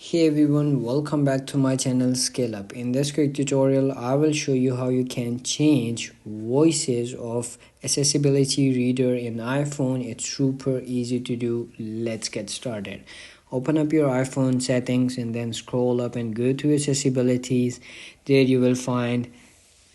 Hey everyone, welcome back to my channel Scale Up. In this quick tutorial, I will show you how you can change voices of accessibility reader in iPhone. It's super easy to do. Let's get started. Open up your iPhone settings and then scroll up and go to accessibilities. There you will find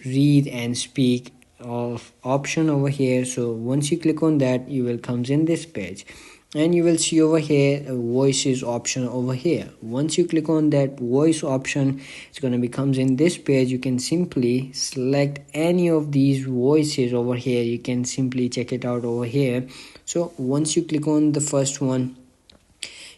read and speak of option over here. So once you click on that, you will comes in this page and you will see over here a voices option over here. Once you click on that voice option, it's going to becomes in this page. You can simply select any of these voices over here. You can simply check it out over here. So once you click on the first one,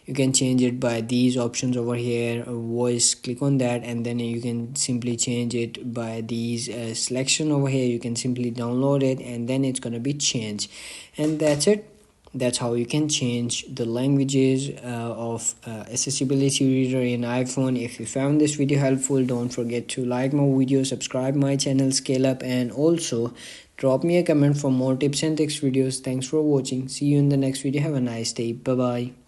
you can change it by these options over here, voice. Click on that and then you can simply change it by these selection over here. You can simply download it and then it's going to be changed, and that's it. That's how you can change the languages of accessibility reader in iPhone. If you found this video helpful, don't forget to like my video, subscribe my channel Scale Up, and also drop me a comment for more tips and tricks videos. Thanks for watching. See you in the next video. Have a nice day. Bye bye.